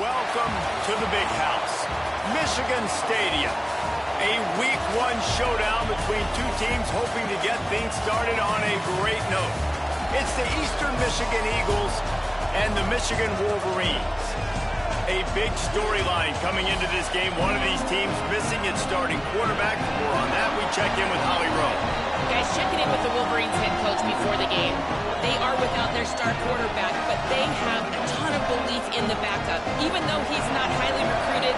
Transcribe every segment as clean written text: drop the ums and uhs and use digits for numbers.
Welcome to the big house, Michigan Stadium. A Week 1 showdown between two teams hoping to get things started on a great note. It's the Eastern Michigan Eagles and the Michigan Wolverines. A big storyline coming into this game. One of these teams missing its starting quarterback. More on that, we check in with Holly Rowe. Guys, checking in with the Wolverines head coach before the game. They are without their star quarterback, but they have a ton of belief in the backup. Even though he's not highly recruited,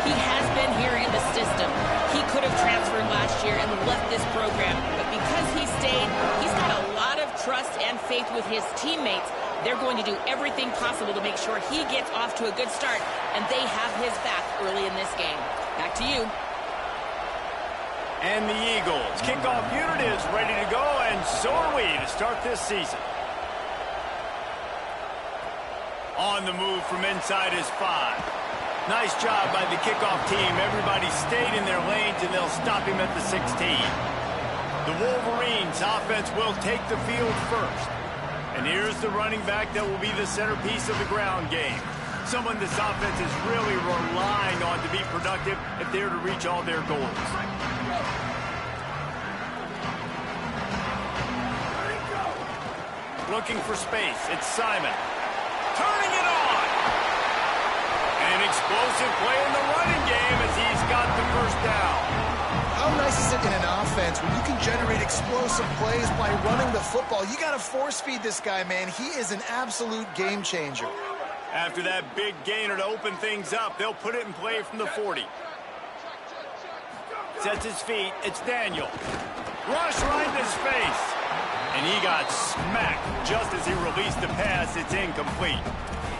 he has been here in the system. He could have transferred last year and left this program, but because he stayed, he's got a lot of trust and faith with his teammates. They're going to do everything possible to make sure he gets off to a good start, and they have his back early in this game. Back to you. And the Eagles kickoff unit is ready to go, and so are we to start this season. On the move from inside is 5. Nice job by the kickoff team. Everybody stayed in their lanes, and they'll stop him at the 16. The Wolverines offense will take the field first. And here's the running back that will be the centerpiece of the ground game. Someone this offense is really relying on to be productive if they're to reach all their goals. Looking for space. It's Simon. Turning it on. An explosive play in the running game as he's got the first down. How nice is it in an offense when you can generate explosive plays by running the football? You got to force-feed this guy, man. He is an absolute game changer. After that big gainer to open things up, they'll put it in play from the 40. Sets his feet. It's Daniel. Rush right in his face. And he got smacked just as he released the pass. It's incomplete.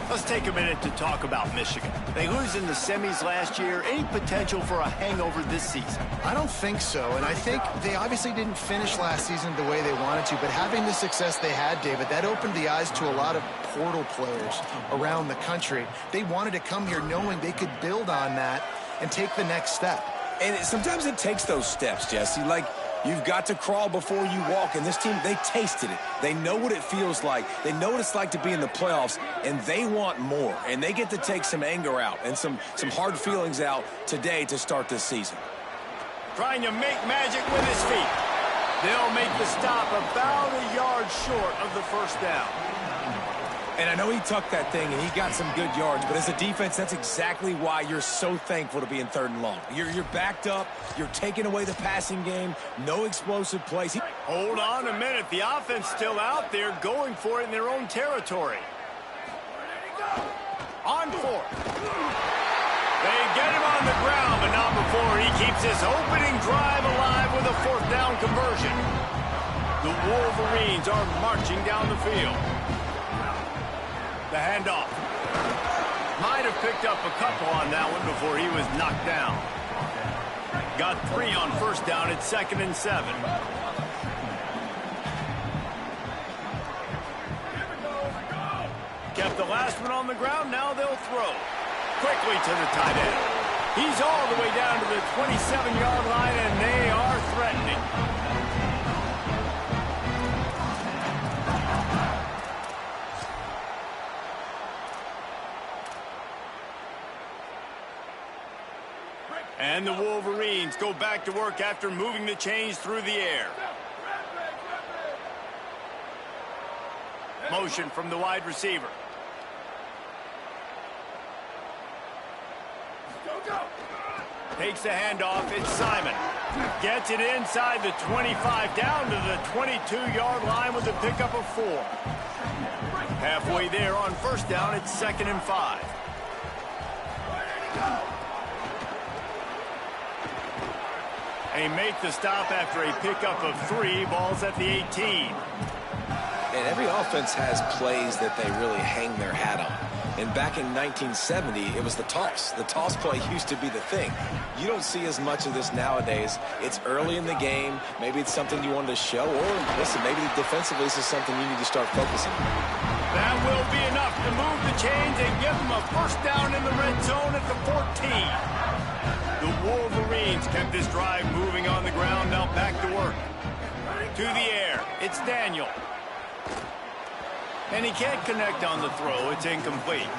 Let's take a minute to talk about Michigan. They lose in the semis last year. Any potential for a hangover this season? I don't think so, and I think they obviously didn't finish last season the way they wanted to, but having the success they had, David, that opened the eyes to a lot of portal players around the country. They wanted to come here knowing they could build on that and take the next step. And sometimes it takes those steps, Jesse. Like, you've got to crawl before you walk, and this team, they tasted it. They know what it feels like. They know what it's like to be in the playoffs, and they want more. And they get to take some anger out and some hard feelings out today to start this season. Trying to make magic with his feet. They'll make the stop about a yard short of the first down. And I know he tucked that thing, and he got some good yards, but as a defense, that's exactly why you're so thankful to be in 3rd and long. You're backed up. You're taking away the passing game. No explosive plays. Hold on a minute. The offense still out there going for it in their own territory. On 4th. They get him on the ground, but not before he keeps his opening drive alive with a 4th down conversion. The Wolverines are marching down the field. The handoff. Might have picked up a couple on that one before he was knocked down. Got 3 on 1st down. It's 2nd and 7. Kept the last one on the ground. Now they'll throw. Quickly to the tight end. He's all the way down to the 27-yard line, and they are threatening. And the Wolverines go back to work after moving the chains through the air. Motion from the wide receiver. Takes the handoff. It's Simon. Gets it inside the 25, down to the 22-yard line with a pickup of 4. Halfway there on 1st down, it's 2nd and 5. They make the stop after a pickup of 3. Ball's at the 18. And every offense has plays that they really hang their hat on. And back in 1970, it was the toss. The toss play used to be the thing. You don't see as much of this nowadays. It's early in the game. Maybe it's something you wanted to show. Or, listen, maybe defensively this is something you need to start focusing on. That will be enough to move the chains and give them a 1st down in the red zone at the 14. The Wolverines kept this drive moving on the ground. Now back to work. To the air. It's Daniel. And he can't connect on the throw. It's incomplete.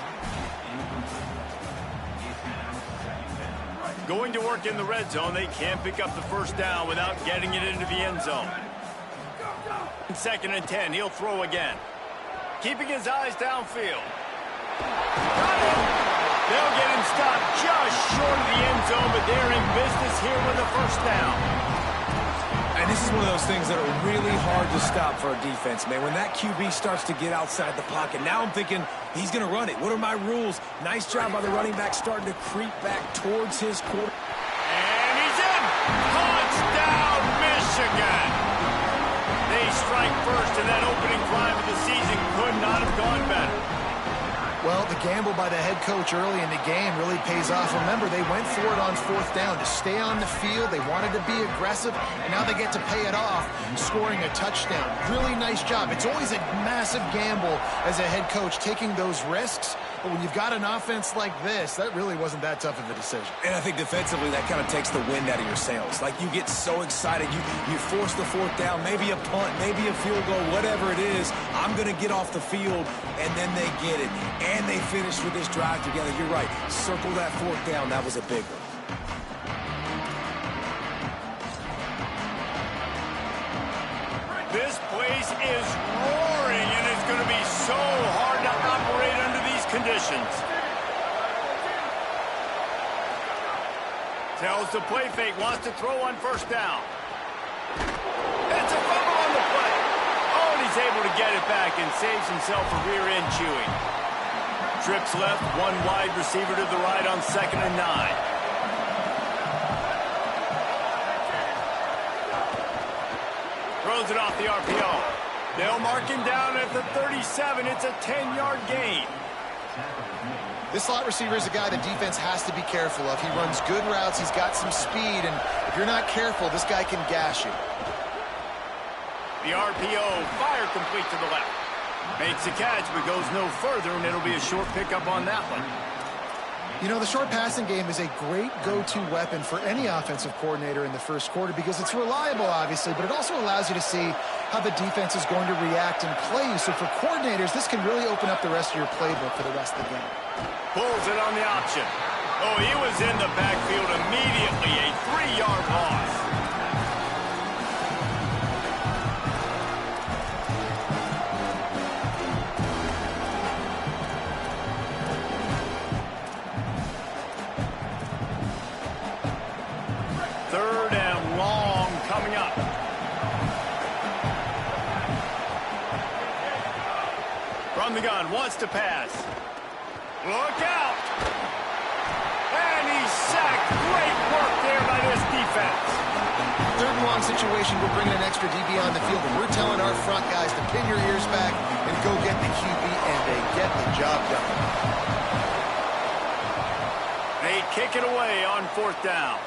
Going to work in the red zone, they can't pick up the first down without getting it into the end zone. 2nd and 10, he'll throw again. Keeping his eyes downfield. Got him! They'll get him stopped just short of the end zone, but they're in business here with a first down. And this is one of those things that are really hard to stop for a defense, man. When that QB starts to get outside the pocket, now I'm thinking he's going to run it. What are my rules? Nice job by the running back starting to creep back towards his quarter. And he's in! Touchdown, Michigan! They strike first, and that opening drive of the season could not have gone better. Well, the gamble by the head coach early in the game really pays off. Remember, they went for it on 4th down to stay on the field. They wanted to be aggressive, and now they get to pay it off, scoring a touchdown. Really nice job. It's always a massive gamble as a head coach taking those risks, but when you've got an offense like this, that really wasn't that tough of a decision. And I think defensively, that kind of takes the wind out of your sails. Like, you get so excited. You force the 4th down, maybe a punt, maybe a field goal, whatever it is. I'm going to get off the field, and then they get it. And they finished with this drive together. You're right. Circle that 4th down. That was a big one. This place is roaring, and it's going to be so hard to operate under these conditions. Tells the play fake, wants to throw on first down. It's a fumble on the play. Oh, and he's able to get it back and saves himself a rear end chewing. Trips left, one wide receiver to the right on 2nd and 9. Throws it off the RPO. They'll mark him down at the 37. It's a 10-yard gain. This slot receiver is a guy the defense has to be careful of. He runs good routes. He's got some speed, and if you're not careful, this guy can gash you. The RPO, fire complete to the left. Makes a catch, but goes no further, and it'll be a short pickup on that one. You know, the short passing game is a great go-to weapon for any offensive coordinator in the first quarter because it's reliable, obviously, but it also allows you to see how the defense is going to react and play you. So for coordinators, this can really open up the rest of your playbook for the rest of the game. Pulls it on the option. Oh, he was in the backfield immediately. A 3-yard loss. Third and long coming up. From the gun, wants to pass. Look out! And he's sacked. Great work there by this defense. 3rd and long situation, we're bringing an extra DB on the field, and we're telling our front guys to pin your ears back and go get the QB, and they get the job done. They kick it away on 4th down.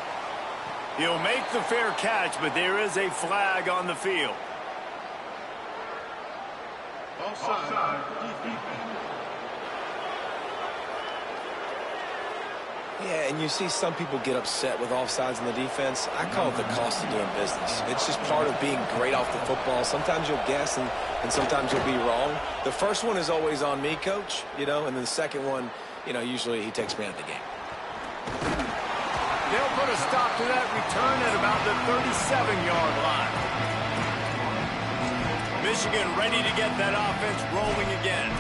He'll make the fair catch, but there is a flag on the field. Offside. Yeah, and you see some people get upset with offsides in the defense. I call it the cost of doing business. It's just part of being great off the football. Sometimes you'll guess, and sometimes you'll be wrong. The first one is always on me, Coach, and then the second one, usually he takes me out of the game. They'll put a stop to that return at about the 37-yard line. Michigan ready to get that offense rolling again.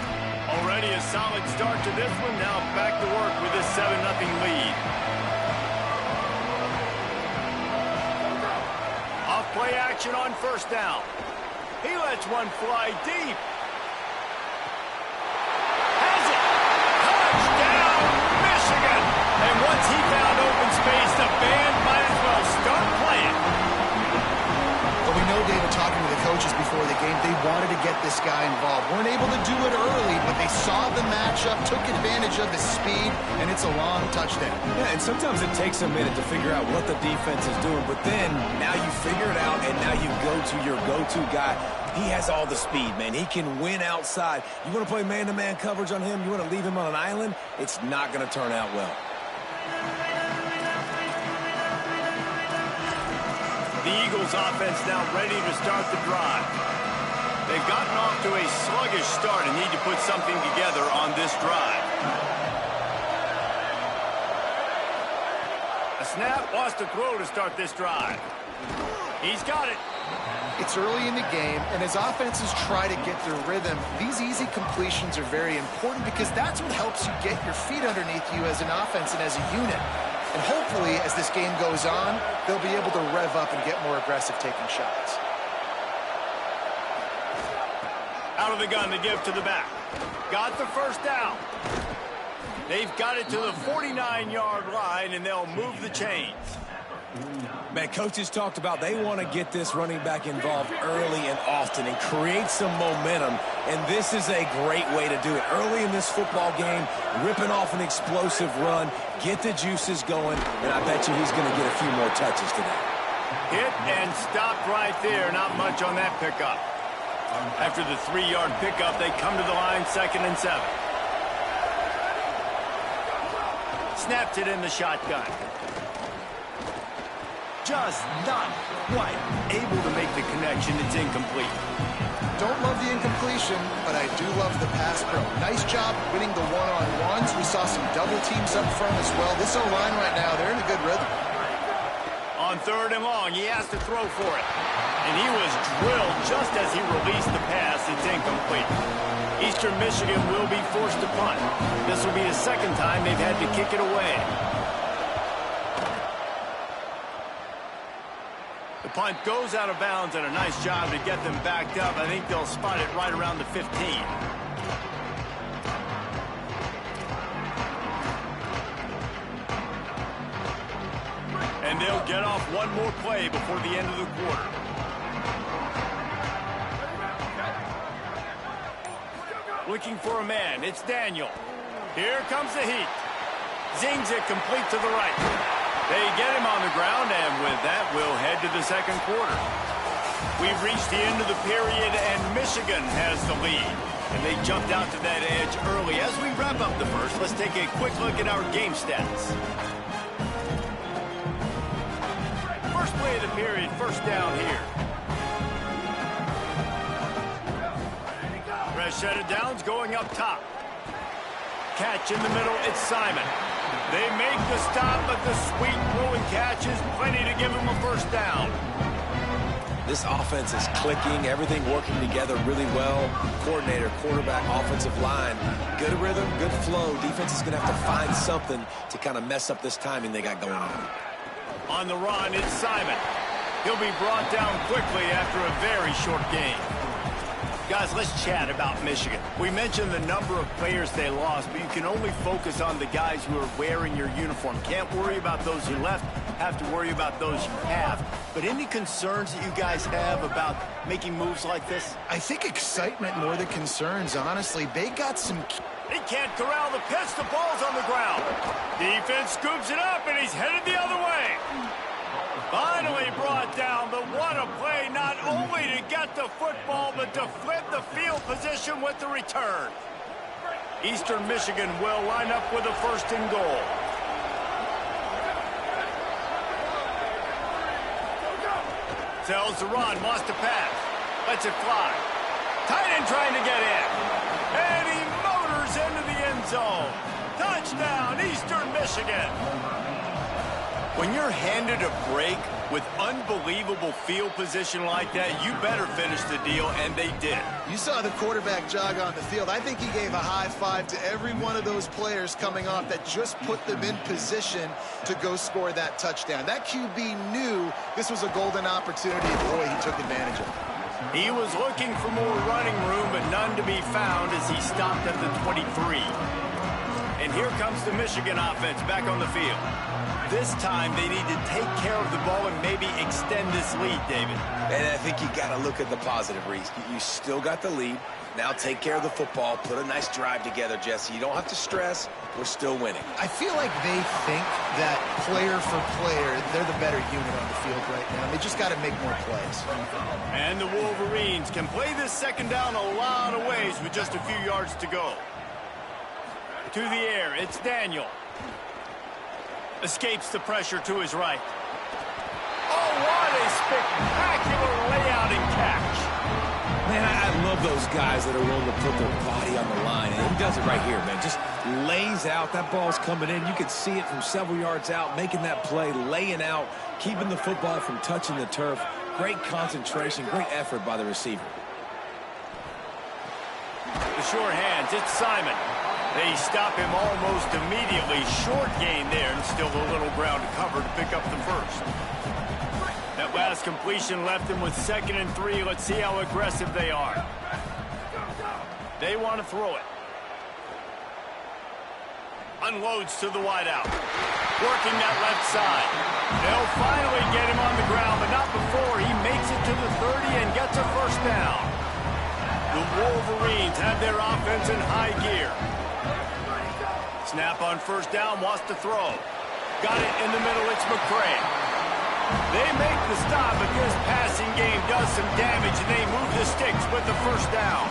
Already a solid start to this one. Now back to work with this 7-0 lead. Off play action on first down. He lets one fly deep. Has it. Touchdown, Michigan. And once he found open space, the band might as well start playing. But we know, David, talking to the coaches before the game, they wanted to get this guy involved. Weren't able to do it early, but they saw the matchup, took advantage of his speed, and it's a long touchdown. Yeah, and sometimes it takes a minute to figure out what the defense is doing, but then now you figure it out, and now you go to your go-to guy. He has all the speed, man. He can win outside. You want to play man-to-man coverage on him? You want to leave him on an island? It's not going to turn out well. The Eagles offense now ready to start the drive. They've gotten off to a sluggish start and need to put something together on this drive. A snap, wants to throw to start this drive. He's got it. It's early in the game, and as offenses try to get their rhythm, these easy completions are very important because that's what helps you get your feet underneath you as an offense and as a unit. And hopefully, as this game goes on, they'll be able to rev up and get more aggressive taking shots. Out of the gun to give to the back. Got the first down. They've got it to the 49-yard line, and they'll move the chains. Man, coaches talked about they want to get this running back involved early and often and create some momentum, and this is a great way to do it. Early in this football game, ripping off an explosive run, get the juices going, and I bet you he's going to get a few more touches today. Hit and stopped right there. Not much on that pickup. After the 3-yard pickup, they come to the line, 2nd and 7. Snapped it in the shotgun. Just not quite able to make the connection. It's incomplete. Don't love the incompletion, but I do love the pass pro. Nice job winning the one-on-ones. We saw some double teams up front as well. This O-line right now, they're in a good rhythm. On 3rd and long, he has to throw for it. And he was drilled just as he released the pass. It's incomplete. Eastern Michigan will be forced to punt. This will be the 2nd time they've had to kick it away. The punt goes out of bounds, and a nice job to get them backed up. I think they'll spot it right around the 15. And they'll get off one more play before the end of the quarter. Looking for a man. It's Daniel. Here comes the heat. Zings it complete to the right. They get him on the ground, and with that, we'll head to the 2nd quarter. We've reached the end of the period, and Michigan has the lead. And they jumped out to that edge early. As we wrap up the first, let's take a quick look at our game stats. First play of the period, first down here. Fresh set of downs going up top. Catch in the middle, it's Simon. They make the stop, but the sweet throwing catch is plenty to give them a first down. This offense is clicking, everything working together really well. Coordinator, quarterback, offensive line. Good rhythm, good flow. Defense is going to have to find something to kind of mess up this timing they got going on. On the run, it's Simon. He'll be brought down quickly after a very short game. Guys, let's chat about Michigan. We mentioned the number of players they lost, but you can only focus on the guys who are wearing your uniform. Can't worry about those who left, have to worry about those you have. But any concerns that you guys have about making moves like this? I think excitement more than concerns, honestly. They got some... They can't corral the pitch. The ball's on the ground. Defense scoops it up, and he's headed the other way. Finally brought down, but what a play, not only to get the football, but to flip the field position with the return. Eastern Michigan will line up with a 1st and goal. Tells the run, wants to pass. Lets it fly. Tight end trying to get in. And he motors into the end zone. Touchdown, Eastern Michigan. When you're handed a break with unbelievable field position like that, you better finish the deal, and they did. You saw the quarterback jog on the field. I think he gave a high five to every one of those players coming off that just put them in position to go score that touchdown. That QB knew this was a golden opportunity, and boy, he took advantage of it. He was looking for more running room, but none to be found as he stopped at the 23. And here comes the Michigan offense back on the field. This time, they need to take care of the ball and maybe extend this lead, David. And I think you got to look at the positive, Reese. You still got the lead. Now take care of the football. Put a nice drive together, Jesse. You don't have to stress. We're still winning. I feel like they think that player for player, they're the better unit on the field right now. They just got to make more plays. And the Wolverines can play this 2nd down a lot of ways with just a few yards to go. To the air, it's Daniel. Escapes the pressure to his right. Oh, what a spectacular layout and catch. Man, I love those guys that are willing to put their body on the line. He does it right here, man. Just lays out. That ball's coming in. You can see it from several yards out, making that play, laying out, keeping the football from touching the turf. Great concentration, great effort by the receiver. The short hands, it's Simon. They stop him almost immediately. Short gain there, and still a little ground to cover to pick up the first. That last completion left him with 2nd and 3. Let's see how aggressive they are. They want to throw it. Unloads to the wideout. Working that left side. They'll finally get him on the ground, but not before he makes it to the 30 and gets a first down. The Wolverines have their offense in high gear. Snap on first down, wants to throw. Got it in the middle, it's McCray. They make the stop, but this passing game does some damage, and they move the sticks with the first down.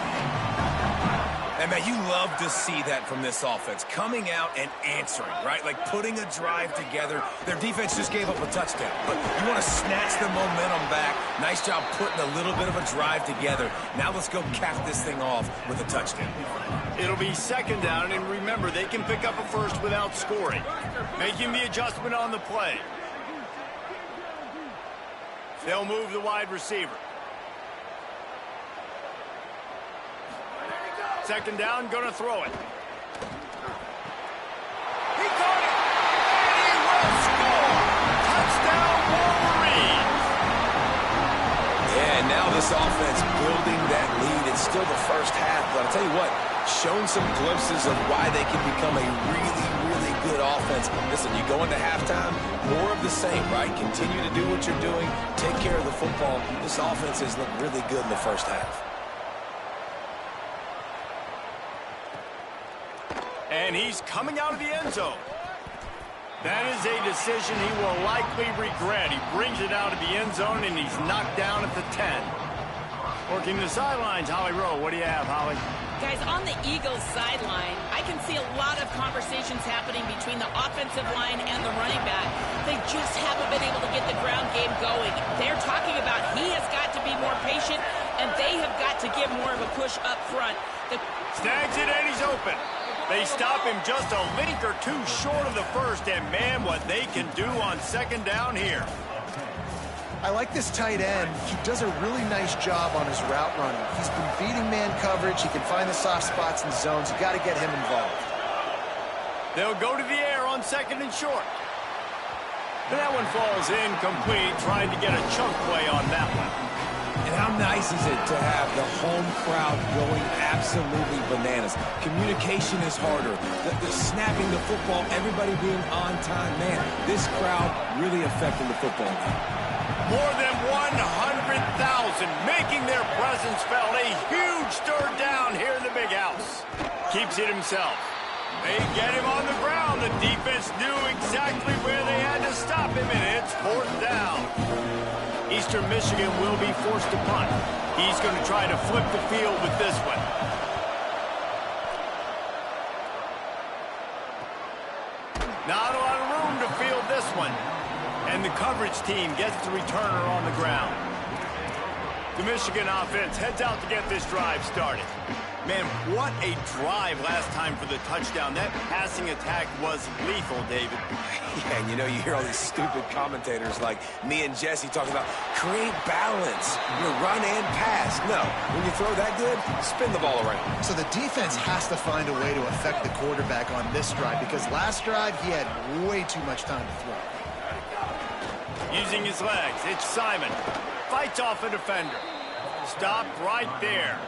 And, man, you love to see that from this offense, coming out and answering, right? Like putting a drive together. Their defense just gave up a touchdown, but you want to snatch the momentum back. Nice job putting a little bit of a drive together. Now let's go cap this thing off with a touchdown. It'll be 2nd down, and remember, they can pick up a first without scoring. Making the adjustment on the play. They'll move the wide receiver. 2nd down, gonna throw it. He caught it, and he will score! Touchdown, Wolverines! Yeah, and now this offense building that lead. It's still the first half, but I'll tell you what, shown some glimpses of why they can become a really, really good offense. Listen, you go into halftime, more of the same, right? Continue to do what you're doing, take care of the football. This offense has looked really good in the first half. And he's coming out of the end zone. That is a decision he will likely regret. He brings it out of the end zone, and he's knocked down at the 10. Working the sidelines, Holly Rowe. What do you have, Holly? Guys, on the Eagles sideline, I can see a lot of conversations happening between the offensive line and the running back. They just haven't been able to get the ground game going. They're talking about he has got to be more patient, and they have got to give more of a push up front. Snags it, and he's open. They stop him just a link or two short of the first, and man, what they can do on 2nd down here. I like this tight end. He does a really nice job on his route running. He's been beating man coverage. He can find the soft spots in zones. You got to get him involved. They'll go to the air on 2nd and short. And that one falls incomplete. Tried to get a chunk play on that one. And how nice is it to have the home crowd going absolutely bananas? Communication is harder. The snapping the football, everybody being on time. Man, this crowd really affecting the football game. More than 100,000 making their presence felt. A huge third down here in the big house. Keeps it himself. They get him on the ground. The defense knew exactly where they had to stop him, and it's 4th down. Eastern Michigan will be forced to punt. He's going to try to flip the field with this one. Not a lot of room to field this one. And the coverage team gets the returner on the ground. The Michigan offense heads out to get this drive started. Man, what a drive last time for the touchdown. That passing attack was lethal, David. Yeah, and you know, you hear all these stupid commentators like me and Jesse talking about create balance, run and pass. No, when you throw that good, spin the ball around. So the defense has to find a way to affect the quarterback on this drive, because last drive he had way too much time to throw. Using his legs, it's Simon. Fights off a defender. Stopped right there.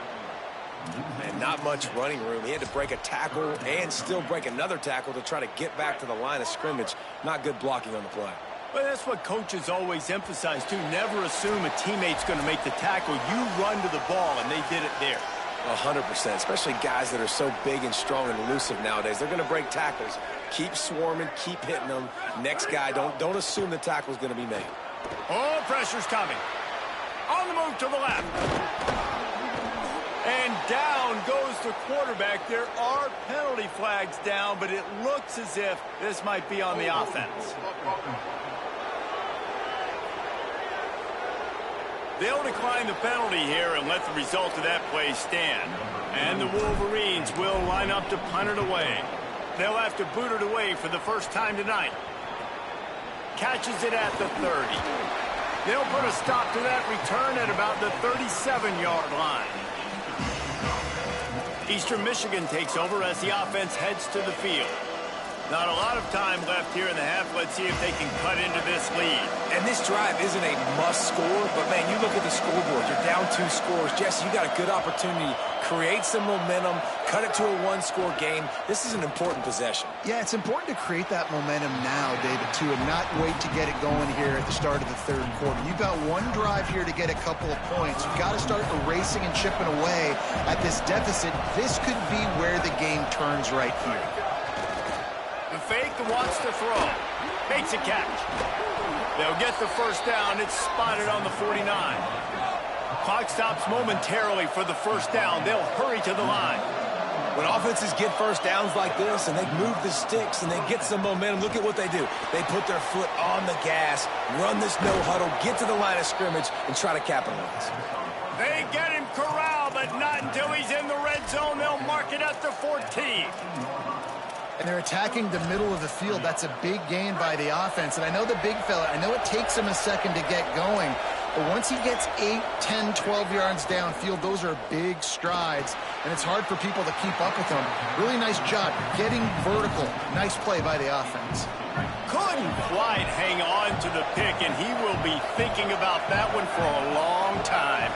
And not much running room. He had to break a tackle and still break another tackle to try to get back to the line of scrimmage. Not good blocking on the play. Well, that's what coaches always emphasize, too. Never assume a teammate's going to make the tackle. You run to the ball, and they did it there. 100%, especially guys that are so big and strong and elusive nowadays. They're going to break tackles. Keep swarming, keep hitting them. Next guy, don't assume the tackle's going to be made. Oh, pressure's coming. On the move to the left. And down goes the quarterback. There are penalty flags down, but it looks as if this might be on the offense. They'll decline the penalty here and let the result of that play stand. And the Wolverines will line up to punt it away. They'll have to boot it away for the first time tonight. Catches it at the 30. They'll put a stop to that return at about the 37-yard line. Eastern Michigan takes over as the offense heads to the field. Not a lot of time left here in the half. Let's see if they can cut into this lead. And this drive isn't a must score, but, man, you look at the scoreboard. You're down 2 scores. Jesse, you got a good opportunity. Create some momentum. Cut it to a 1-score game. This is an important possession. Yeah, it's important to create that momentum now, David, too, and not wait to get it going here at the start of the third quarter. You've got one drive here to get a couple of points. You've got to start erasing and chipping away at this deficit. This could be where the game turns right here. The fake wants to throw. Makes a catch. They'll get the first down. It's spotted on the 49. Clock stops momentarily for the first down. They'll hurry to the line. When offenses get first downs like this and they move the sticks and they get some momentum, look at what they do. They put their foot on the gas, run this no huddle, get to the line of scrimmage, and try to capitalize. They get him corralled, but not until he's in the red zone. They'll mark it at the 14. And they're attacking the middle of the field. That's a big gain by the offense. And I know the big fella, I know it takes him a second to get going. But once he gets 8, 10, 12 yards downfield, those are big strides. And it's hard for people to keep up with him. Really nice job getting vertical. Nice play by the offense. Couldn't quite hang on to the pick, and he will be thinking about that one for a long time.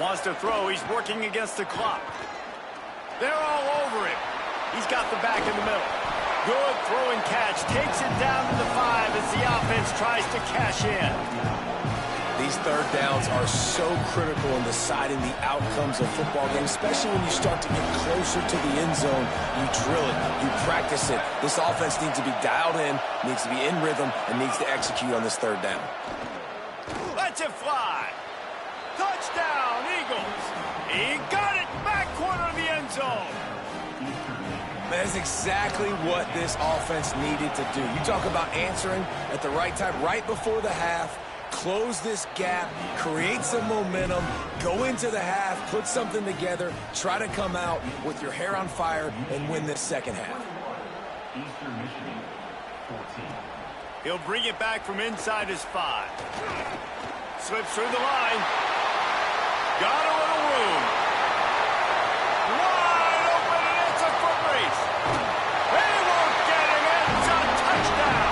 Wants to throw. He's working against the clock. They're all over him. He's got the back in the middle. Good throwing catch. Takes it down to the 5 as the offense tries to cash in. These third downs are so critical in deciding the outcomes of football games, especially when you start to get closer to the end zone. You drill it. You practice it. This offense needs to be dialed in, needs to be in rhythm, and needs to execute on this third down. Lets it fly. Touchdown, Eagles. He got it back corner of the end zone. That's exactly what this offense needed to do. You talk about answering at the right time, right before the half, close this gap, create some momentum, go into the half, put something together, try to come out with your hair on fire and win this second half. Eastern Michigan, 14. He'll bring it back from inside his 5. Slips through the line. Got a little room. Wide open, and it's a foot race. They won't get him. It's a touchdown.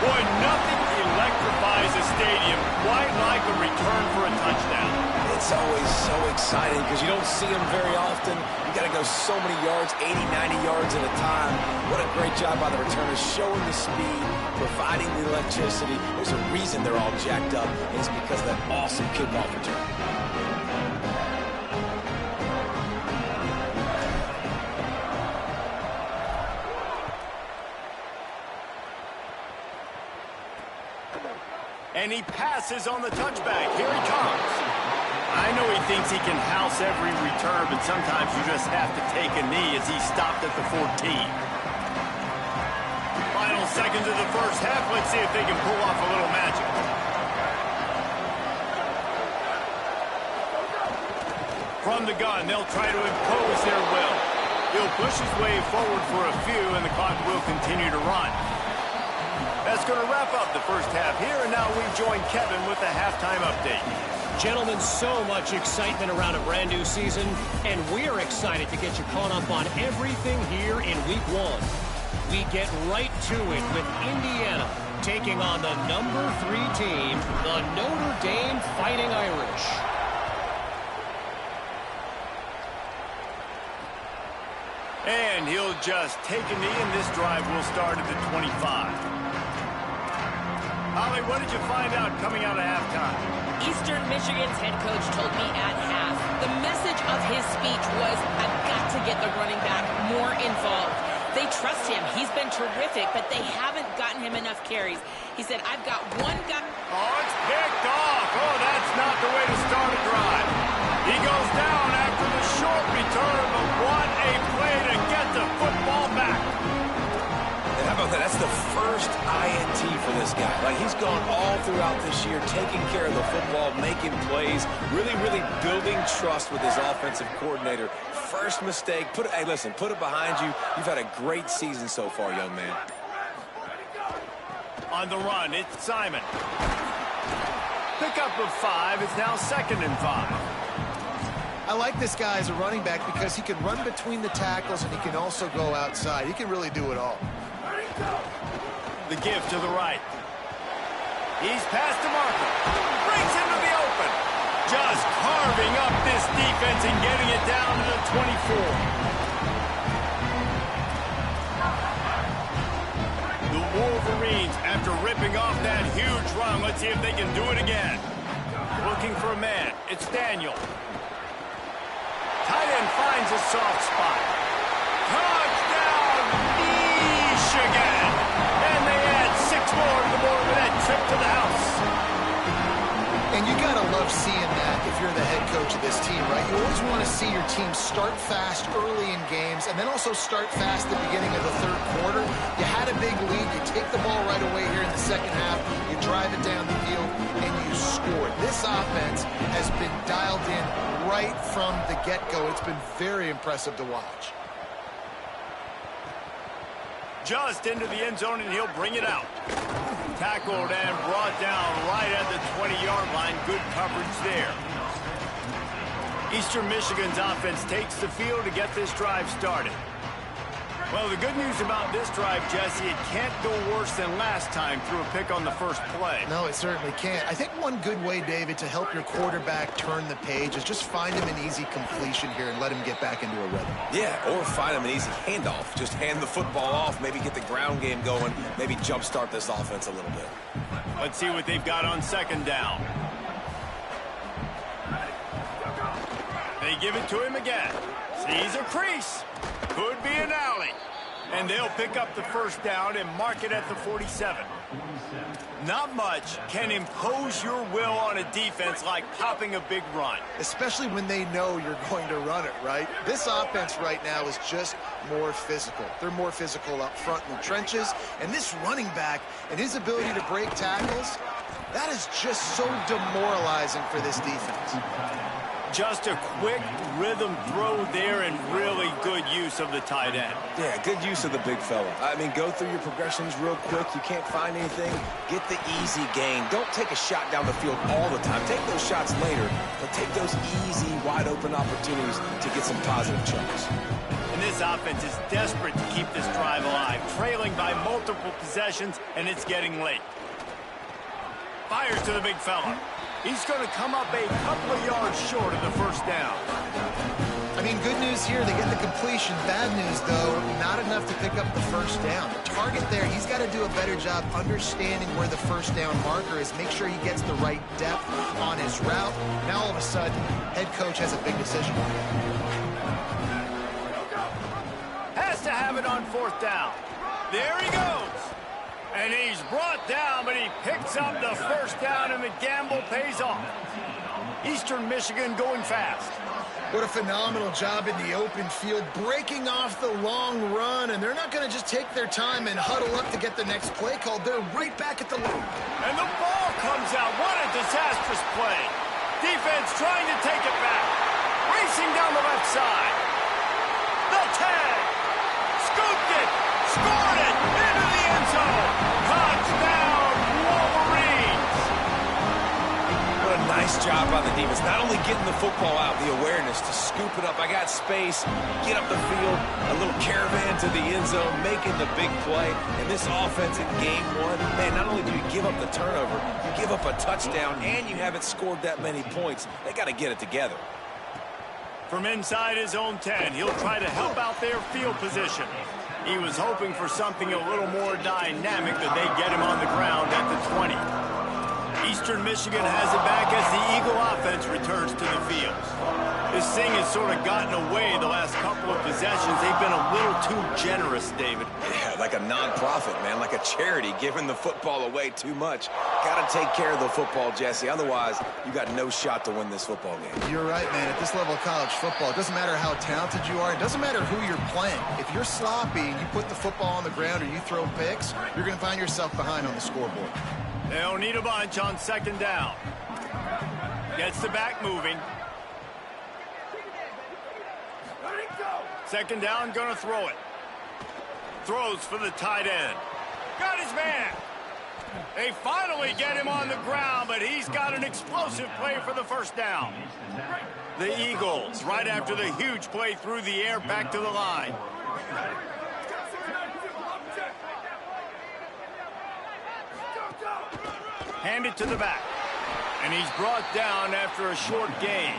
Boy, nothing electrifies a stadium quite like a return for a touchdown. It's always so exciting because you don't see them very often. You got to go so many yards, 80, 90 yards at a time. What a great job by the returners, showing the speed, providing the electricity. There's a reason they're all jacked up, and it's because of that awesome kickoff return. And he passes on the touchback. Here he comes. I know he thinks he can house every return, but sometimes you just have to take a knee as he stopped at the 14. Final seconds of the first half. Let's see if they can pull off a little magic. From the gun, they'll try to impose their will. He'll push his way forward for a few, and the clock will continue to run. That's going to wrap up the first half here, and now we join Kevin with the halftime update. Gentlemen, so much excitement around a brand new season, and we're excited to get you caught up on everything here in Week 1. We get right to it with Indiana taking on the number 3 team, the Notre Dame Fighting Irish. And he'll just take a knee, and this drive will start at the 25. Holly, what did you find out coming out of halftime? Eastern Michigan's head coach told me at half, the message of his speech was, I've got to get the running back more involved. They trust him. He's been terrific, but they haven't gotten him enough carries. He said, I've got one guy. Oh, it's picked off. Oh, that's not the way to start a drive. He goes down after the short return, but what a play to get the football back. And how about that? That's the first INT key for this guy. Like, he's gone all throughout this year, taking care of the football, making plays, really, really building trust with his offensive coordinator. First mistake, hey, listen, put it behind you. You've had a great season so far, young man. On the run, it's Simon. Pickup of 5. It's now 2nd and 5. I like this guy as a running back because he can run between the tackles and he can also go outside. He can really do it all. The give to the right. He's past the marker. Breaks into the open. Just carving up this defense and getting it down to the 24. The Wolverines, after ripping off that huge run, let's see if they can do it again. Looking for a man. It's Daniel. Tight end finds a soft spot. Touchdown, Michigan! And they add 6 more to the board with that trip to the house. And you gotta love seeing that if you're the head coach of this team, right? You always want to see your team start fast early in games and then also start fast at the beginning of the 3rd quarter. You had a big lead. You take the ball right away here in the 2nd half. You drive it down the field, and you score. This offense has been dialed in right from the get-go. It's been very impressive to watch. Just into the end zone, and he'll bring it out. Tackled and brought down right at the 20-yard line. Good coverage there. Eastern Michigan's offense takes the field to get this drive started. Well, the good news about this drive, Jesse, it can't go worse than last time through a pick on the first play. No, it certainly can't. I think one good way, David, to help your quarterback turn the page is just find him an easy completion here and let him get back into a rhythm. Yeah, or find him an easy handoff. Just hand the football off, maybe get the ground game going, maybe jumpstart this offense a little bit. Let's see what they've got on 2nd down. They give it to him again. Sees a crease. Could be an alley. And they'll pick up the 1st down and mark it at the 47. Not much can impose your will on a defense like popping a big run. Especially when they know you're going to run it, right? This offense right now is just more physical. They're more physical up front in the trenches. And this running back and his ability to break tackles, that is just so demoralizing for this defense. Just a quick rhythm throw there and really good use of the tight end. Yeah, good use of the big fella. I mean, go through your progressions real quick. You can't find anything. Get the easy gain. Don't take a shot down the field all the time. Take those shots later, but take those easy, wide-open opportunities to get some positive chunks. And this offense is desperate to keep this drive alive, trailing by multiple possessions, and it's getting late. Fires to the big fella. He's going to come up a couple of yards short of the 1st down. I mean, good news here, they get the completion. Bad news, though, not enough to pick up the 1st down. The target there, he's got to do a better job understanding where the 1st down marker is, make sure he gets the right depth on his route. Now, all of a sudden, head coach has a big decision. Has to have it on 4th down. There he goes. And he's brought down, but he picks up the 1st down, and the gamble pays off. Eastern Michigan going fast. What a phenomenal job in the open field, breaking off the long run, and they're not going to just take their time and huddle up to get the next play called. They're right back at the line. And the ball comes out. What a disastrous play. Defense trying to take it back. Racing down the left side. The tag. Scooped it. Scored it. Into the end zone. Touchdown, Wolverines. What a nice job by the defense. Not only getting the football out, the awareness to scoop it up. I got space, get up the field, a little caravan to the end zone, making the big play. And this offense in game 1, man, not only do you give up the turnover, you give up a touchdown, and you haven't scored that many points. They got to get it together. From inside his own 10, he'll try to help out their field position. He was hoping for something a little more dynamic, that they get him on the ground at the 20. Eastern Michigan has it back as the Eagle offense returns to the field. This thing has sort of gotten away the last couple of possessions. They've been a little too generous, David. Yeah, like a non-profit, man, like a charity, giving the football away too much. Got to take care of the football, Jesse. Otherwise, you got no shot to win this football game. You're right, man. At this level of college football, it doesn't matter how talented you are. It doesn't matter who you're playing. If you're sloppy and you put the football on the ground or you throw picks, you're going to find yourself behind on the scoreboard. They'll need a bunch on second down. Gets the back moving. Second down, gonna throw it. Throws for the tight end. Got his man. They finally get him on the ground, but he's got an explosive play for the first down. The Eagles, right after the huge play through the air, back to the line. Hand it to the back. And he's brought down after a short gain.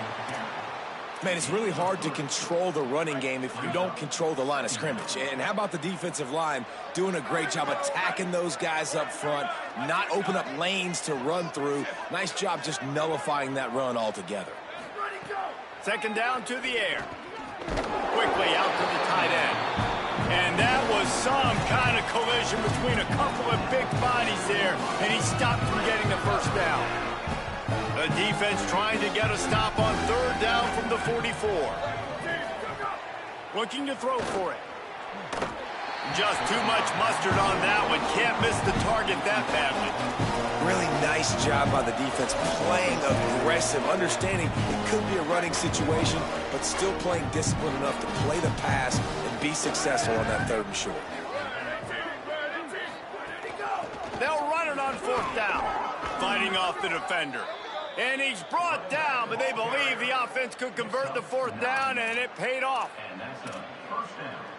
Man, it's really hard to control the running game if you don't control the line of scrimmage. And how about the defensive line doing a great job attacking those guys up front, not open up lanes to run through. Nice job just nullifying that run altogether. Second down to the air. Quickly out to the tight end. And that was some kind of collision between a couple of big bodies there, and he stopped from getting the first down. The defense trying to get a stop on third down from the 44. Looking to throw for it. Just too much mustard on that one. Can't miss the target that badly. Really nice job by the defense playing aggressive, understanding it could be a running situation, but still playing disciplined enough to play the pass and be successful on that third and short. They'll run it on fourth down. Fighting off the defender. And he's brought down, but they believe the offense could convert the fourth down, and it paid off.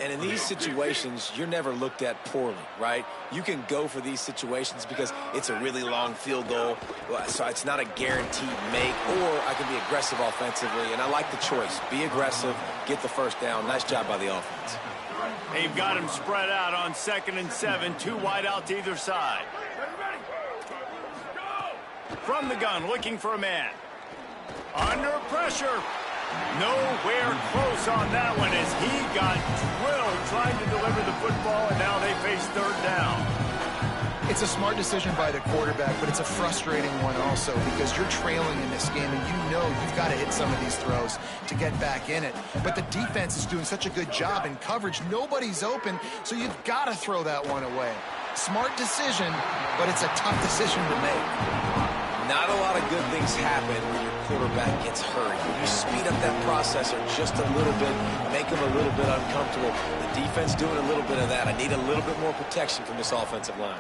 And in these situations, you're never looked at poorly, right? You can go for these situations because it's a really long field goal, so it's not a guaranteed make, or I can be aggressive offensively, and I like the choice. Be aggressive, get the first down. Nice job by the offense. They've got him spread out on 2nd and 7, 2 wide out to either side. From the gun, looking for a man. Under pressure. Nowhere close on that one as he got drilled trying to deliver the football, and now they face third down. It's a smart decision by the quarterback, but it's a frustrating one also because you're trailing in this game and you know you've got to hit some of these throws to get back in it. But the defense is doing such a good job in coverage. Nobody's open, so you've got to throw that one away. Smart decision, but it's a tough decision to make. Not a lot of good things happen when your quarterback gets hurt. You speed up that processor just a little bit, make him a little bit uncomfortable. The defense doing a little bit of that. I need a little bit more protection from this offensive line.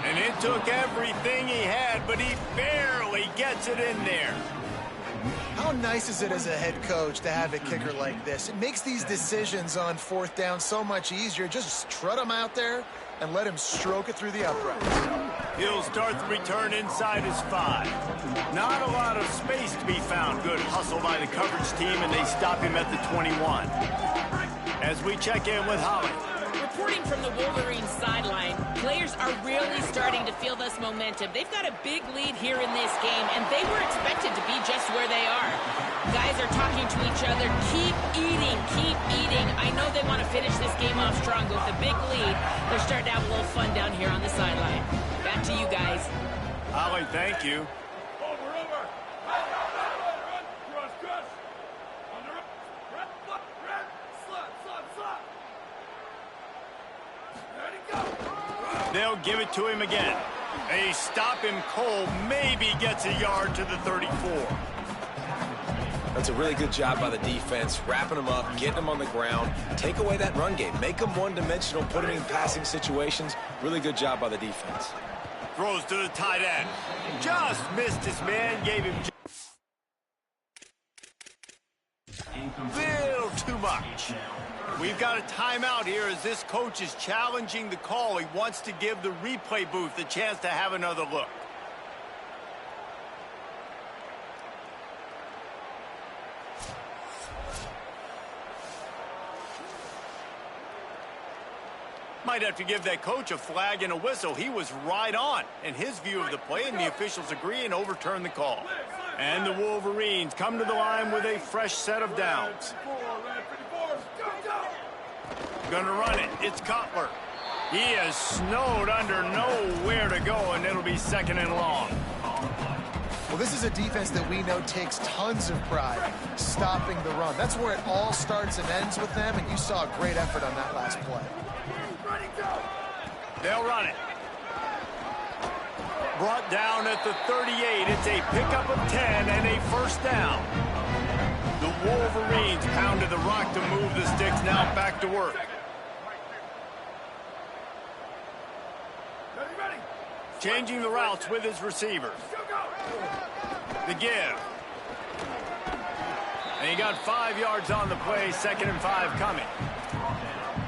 And it took everything he had, but he barely gets it in there. How nice is it as a head coach to have a kicker like this? It makes these decisions on fourth down so much easier. Just trot him out there and let him stroke it through the uprights. He'll start the return inside his 5. Not a lot of space to be found. Good hustle by the coverage team, and they stop him at the 21. As we check in with Holly. Reporting from the Wolverines sideline, players are really starting to feel this momentum. They've got a big lead here in this game, and they were expected to be just where they are. Guys are talking to each other. Keep eating, keep eating. I know they want to finish this game off strong, but with a big lead, they're starting to have a little fun down here on the sideline. Back to you guys. Holly, thank you. They'll give it to him again. They stop him cold, maybe gets a yard to the 34. That's a really good job by the defense, wrapping them up, getting them on the ground, take away that run game, make them one-dimensional, put them in passing situations. Really good job by the defense. Throws to the tight end. Just missed his man, gave him little too much. We've got a timeout here as this coach is challenging the call. He wants to give the replay booth a chance to have another look. Might have to give that coach a flag and a whistle. He was right on in his view of the play, and the officials agree and overturn the call. And the Wolverines come to the line with a fresh set of downs. Gonna run it. It's Cutler. He is snowed under, nowhere to go, and it'll be second and long. Well, this is a defense that we know takes tons of pride stopping the run. That's where it all starts and ends with them, and you saw a great effort on that last play. They'll run it. Brought down at the 38. It's a pickup of 10 and a first down. The Wolverines pounded the rock to move the sticks. Now back to work. Changing the routes with his receivers. The give. And he got 5 yards on the play, 2nd and 5 coming.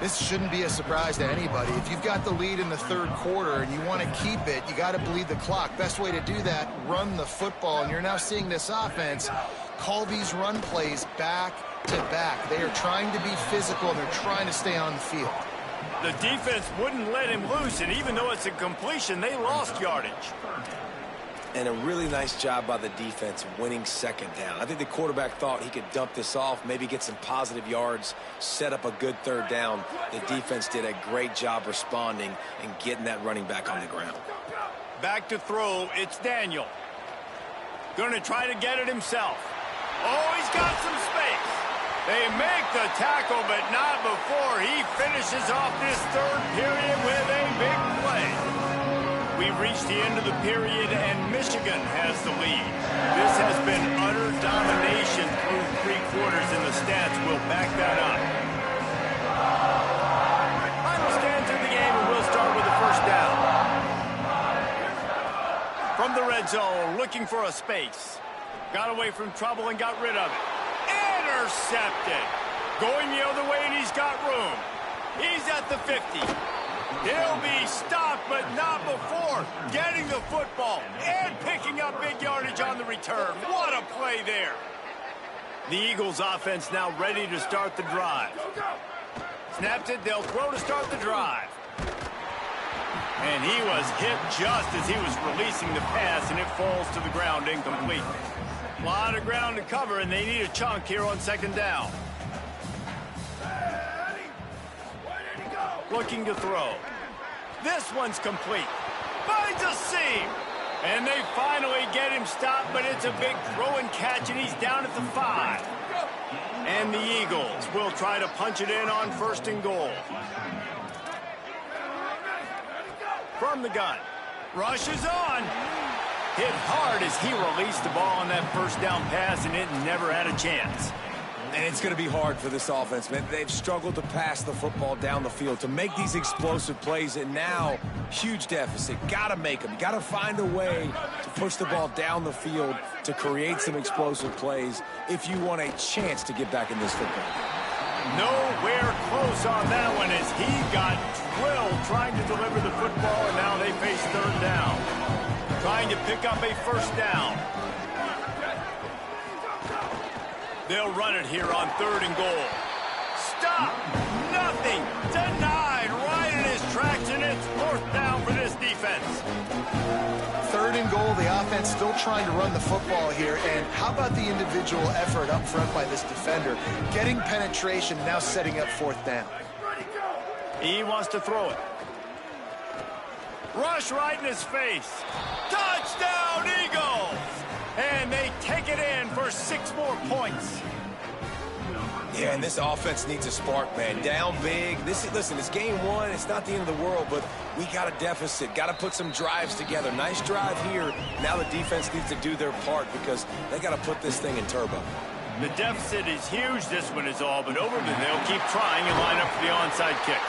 This shouldn't be a surprise to anybody. If you've got the lead in the third quarter and you want to keep it, you got to bleed the clock. Best way to do that, run the football. And you're now seeing this offense call these run plays back to back. They are trying to be physical, and they're trying to stay on the field. The defense wouldn't let him loose, and even though it's a completion, they lost yardage. And a really nice job by the defense winning second down. I think the quarterback thought he could dump this off, maybe get some positive yards, set up a good third down. The defense did a great job responding and getting that running back on the ground. Back to throw, it's Daniel. Going to try to get it himself. Oh, he's got some space. They make the tackle, but not before he finishes off this third period with a big play. We've reached the end of the period, and Michigan has the lead. This has been utter domination through 3 quarters, and the stats will back that up. Final stands in the game, and we'll start with the first down. From the red zone, looking for a space. Got away from trouble and got rid of it. Intercepted. Going the other way, and he's got room. He's at the 50. He'll be stopped, but not before getting the football and picking up big yardage on the return. What a play there. The Eagles offense now ready to start the drive. Snaps it, they'll throw to start the drive. And he was hit just as he was releasing the pass, and it falls to the ground incomplete. A lot of ground to cover, and they need a chunk here on second down. Looking to throw. This one's complete. Finds a seam. And they finally get him stopped, but it's a big throw and catch, and he's down at the 5. And the Eagles will try to punch it in on 1st and goal. From the gun. Rushes on. Hit hard as he released the ball on that first down pass, and it never had a chance. And it's going to be hard for this offense, man. They've struggled to pass the football down the field, to make these explosive plays, and now, huge deficit. Got to make them. Got to find a way to push the ball down the field to create some explosive plays if you want a chance to get back in this football game. Nowhere close on that one as he got drilled trying to deliver the football, and now they face third down. Trying to pick up a first down. They'll run it here on 3rd and goal. Stop! Nothing! Denied right in his tracks, and it's 4th down for this defense. 3rd and goal, the offense still trying to run the football here. And how about the individual effort up front by this defender? Getting penetration, now setting up 4th down. He wants to throw it. Rush right in his face. Touchdown, Eagles! And they take it in for 6 more points. Yeah, and this offense needs a spark, man. Down big. Listen, it's game 1. It's not the end of the world, but we got a deficit. Got to put some drives together. Nice drive here. Now the defense needs to do their part because they got to put this thing in turbo. The deficit is huge. This one is all but over, but they'll keep trying and line up for the onside kick.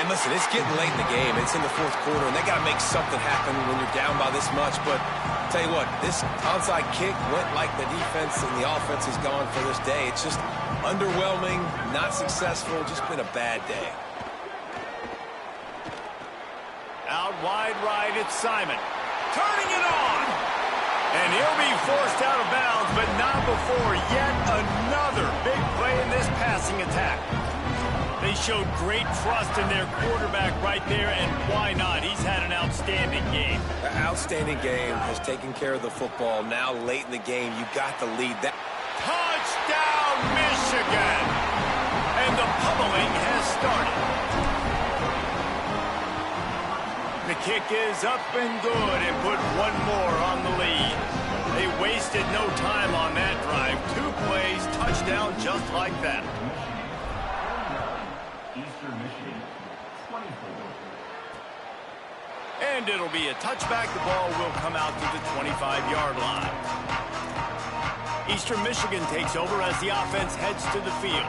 And listen, it's getting late in the game. It's in the 4th quarter, and they got to make something happen when you're down by this much. But tell you what, this onside kick went like the defense and the offense is gone for this day. It's just underwhelming, not successful, just been a bad day. Out wide right, it's Simon. Turning it on. And he'll be forced out of bounds, but not before yet another big play in this passing attack. They showed great trust in their quarterback right there, and why not? He's had an outstanding game. An outstanding game, has taken care of the football. Now late in the game, you got the lead. Touchdown, Michigan! And the pummeling has started. The kick is up and good and put one more on the lead. They wasted no time on that drive. 2 plays, touchdown just like that. Eastern Michigan, 24. And it'll be a touchback. The ball will come out to the 25-yard line. Eastern Michigan takes over as the offense heads to the field.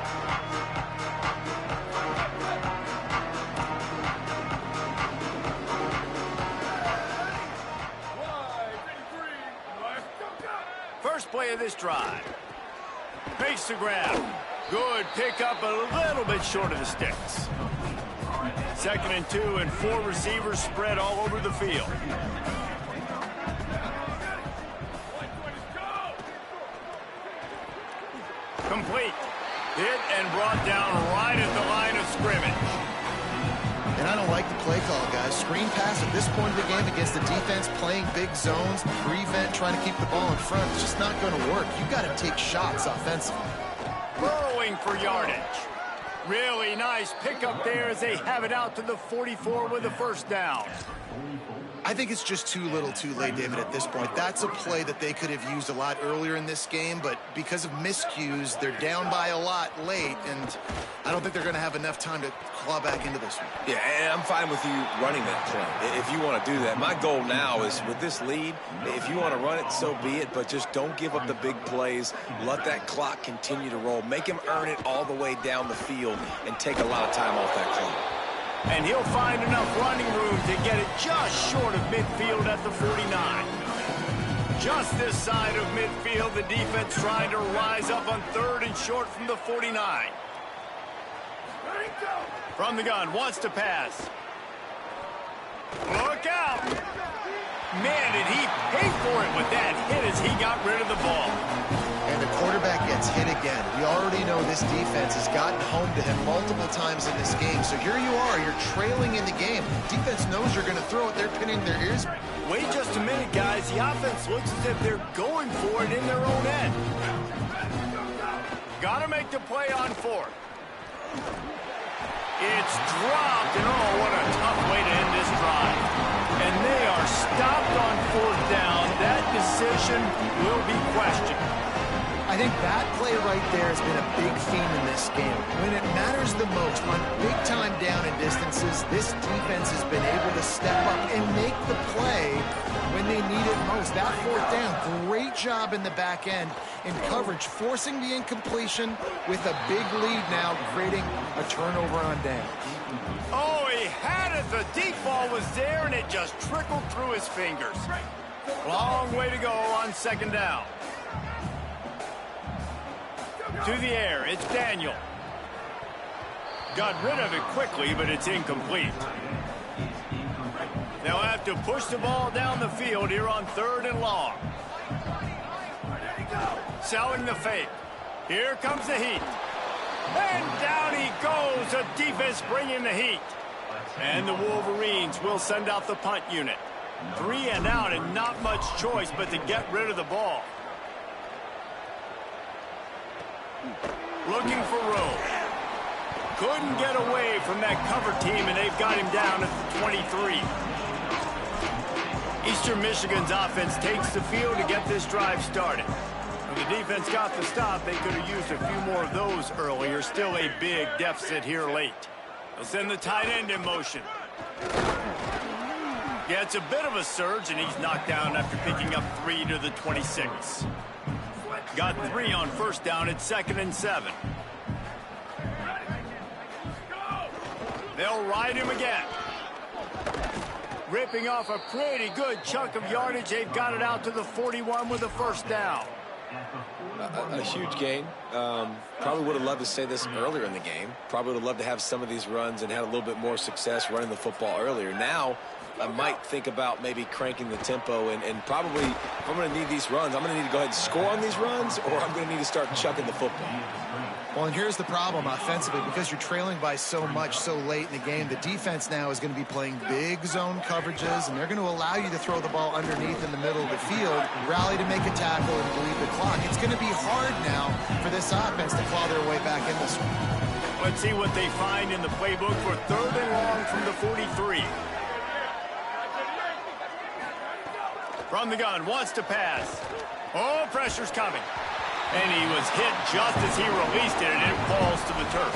First play of this drive. Makes the grab. Good pickup, a little bit short of the sticks. 2nd and 2, and 4 receivers spread all over the field. Complete. Hit and brought down right at the line of scrimmage. And I don't like the play call, guys. Screen pass at this point of the game against the defense playing big zones, prevent, trying to keep the ball in front. It's just not going to work. You got to take shots offensively. Burrowing for yardage. Really nice pickup there as they have it out to the 44 with a first down. I think it's just too little too late, David, at this point. That's a play that they could have used a lot earlier in this game, but because of miscues, they're down by a lot late, and I don't think they're going to have enough time to claw back into this one. Yeah, and I'm fine with you running that play if you want to do that. My goal now is with this lead, if you want to run it, so be it, but just don't give up the big plays. Let that clock continue to roll. Make him earn it all the way down the field and take a lot of time off that clock. And he'll find enough running room to get it just short of midfield at the 49. Just this side of midfield, the defense trying to rise up on 3rd and short from the 49. From the gun, wants to pass. Look out! Man, did he pay for it with that hit as he got rid of the ball. And the quarterback gets hit again. We already know this defense has gotten home to him multiple times in this game. So here you are, you're trailing in the game. Defense knows you're going to throw it. They're pinning their ears. Wait just a minute, guys. The offense looks as if they're going for it in their own end. Got to make the play on 4th. It's dropped, and oh, what a tough way to end this drive. And they are stopped on 4th down. That decision will be questioned. I think that play right there has been a big theme in this game. When it matters the most, on big-time down and distances, this defense has been able to step up and make the play when they need it most. That 4th down, great job in the back end in coverage, forcing the incompletion with a big lead now, creating a turnover on down. Oh, he had it. The deep ball was there, and it just trickled through his fingers. Long way to go on 2nd down. To the air, it's Daniel. Got rid of it quickly, but it's incomplete. They'll have to push the ball down the field here on 3rd and long. Selling the fake. Here comes the heat. And down he goes. The defense bringing the heat. And the Wolverines will send out the punt unit. 3 and out, and not much choice but to get rid of the ball. Looking for room. Couldn't get away from that cover team, and they've got him down at the 23. Eastern Michigan's offense takes the field to get this drive started. When the defense got the stop, they could have used a few more of those earlier. Still a big deficit here late. They'll send the tight end in motion. Yeah, it's a bit of a surge, and he's knocked down after picking up 3 to the 26. Got 3 on 1st down at 2nd and 7. They'll ride him again. Ripping off a pretty good chunk of yardage. They've got it out to the 41 with a 1st down. A huge gain. Probably would have loved to say this earlier in the game. Probably would have loved to have some of these runs and had a little bit more success running the football earlier. Now, I might think about maybe cranking the tempo and probably, if I'm going to need these runs, I'm going to need to go ahead and score on these runs, or I'm going to need to start chucking the football. Well, and here's the problem offensively. Because you're trailing by so much so late in the game, the defense now is going to be playing big zone coverages, and they're going to allow you to throw the ball underneath in the middle of the field, rally to make a tackle, and bleed the clock. It's going to be hard now for this offense to claw their way back in this one. Let's see what they find in the playbook for 3rd and long from the 43. From the gun, wants to pass. Oh, pressure's coming. And he was hit just as he released it, and it falls to the turf.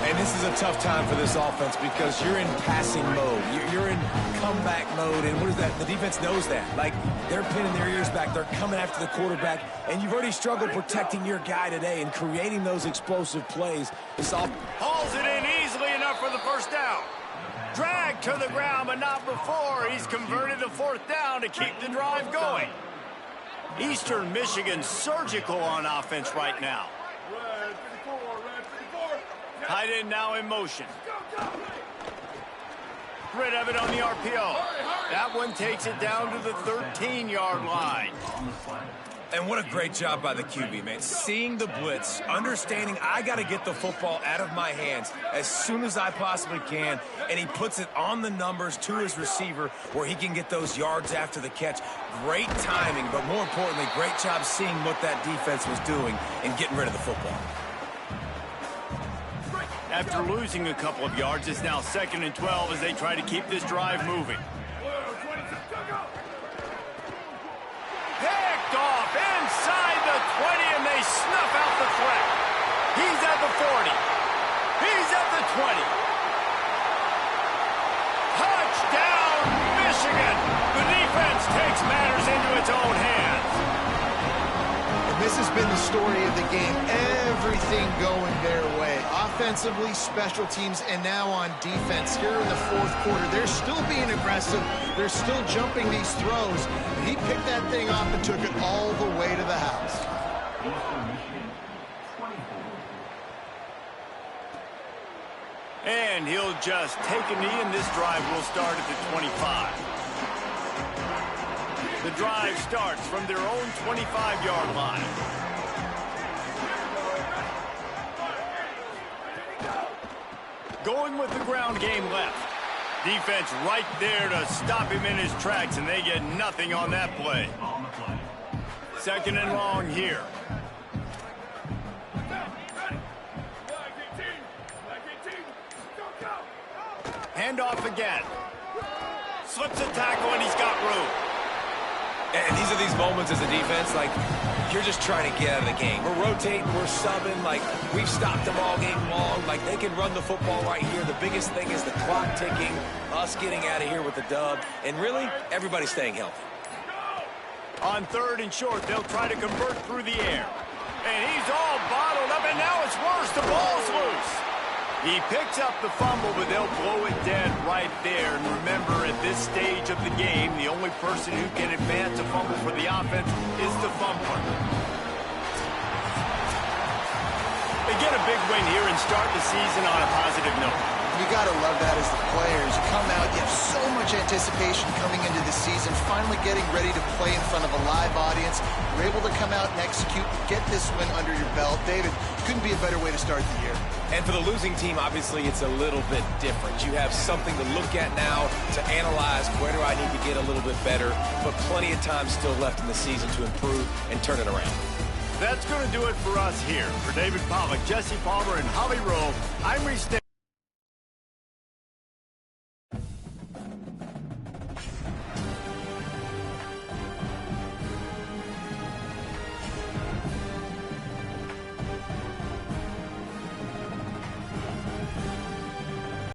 And this is a tough time for this offense because you're in passing mode. You're in comeback mode, and what is that? The defense knows that. Like, they're pinning their ears back. They're coming after the quarterback, and you've already struggled protecting your guy today and creating those explosive plays. This all hauls it in easily enough for the first down. Dragged to the ground, but not before. He's converted the 4th down to keep the drive going. Eastern Michigan surgical on offense right now. Tight end now in motion. Rid of it on the RPO. That one takes it down to the 13-yard line. And what a great job by the QB, man. Seeing the blitz, understanding I got to get the football out of my hands as soon as I possibly can, and he puts it on the numbers to his receiver where he can get those yards after the catch. Great timing, but more importantly, great job seeing what that defense was doing and getting rid of the football. After losing a couple of yards, it's now 2nd and 12 as they try to keep this drive moving. Picked off inside the 20, and they snuff out the threat. He's at the 40. He's at the 20. Touchdown, Michigan. The defense takes matters into its own hands. And this has been the story of the game. Everything going their way. Offensively, special teams, and now on defense here in the 4th quarter. They're still being aggressive. They're still jumping these throws. And he picked that thing off and took it all the way to the house. And he'll just take a knee, and this drive will start at the 25. The drive starts from their own 25-yard line. Going with the ground game left. Defense right there to stop him in his tracks, and they get nothing on that play. 2nd and long here. Handoff again. Slips a tackle, and he's got room. And these are these moments as a defense, like, you're just trying to get out of the game. We're rotating, we're subbing, like, we've stopped them all game long. Like, they can run the football right here. The biggest thing is the clock ticking, us getting out of here with the dub, and really, everybody staying healthy. On 3rd and short, they'll try to convert through the air. And he's all bottled up, and now it's worse. The ball's loose. He picks up the fumble, but they'll blow it dead right there. And remember, at this stage of the game, the only person who can advance a fumble for the offense is the fumbler. They get a big win here and start the season on a positive note. You got to love that as the players. You come out, you have so much anticipation coming into the season, finally getting ready to play in front of a live audience. You're able to come out and execute, get this win under your belt. David, couldn't be a better way to start the year. And for the losing team, obviously, it's a little bit different. You have something to look at now to analyze where do I need to get a little bit better, but plenty of time still left in the season to improve and turn it around. That's going to do it for us here. For David Pollack, Jesse Palmer, and Holly Rowe, I'm Reese.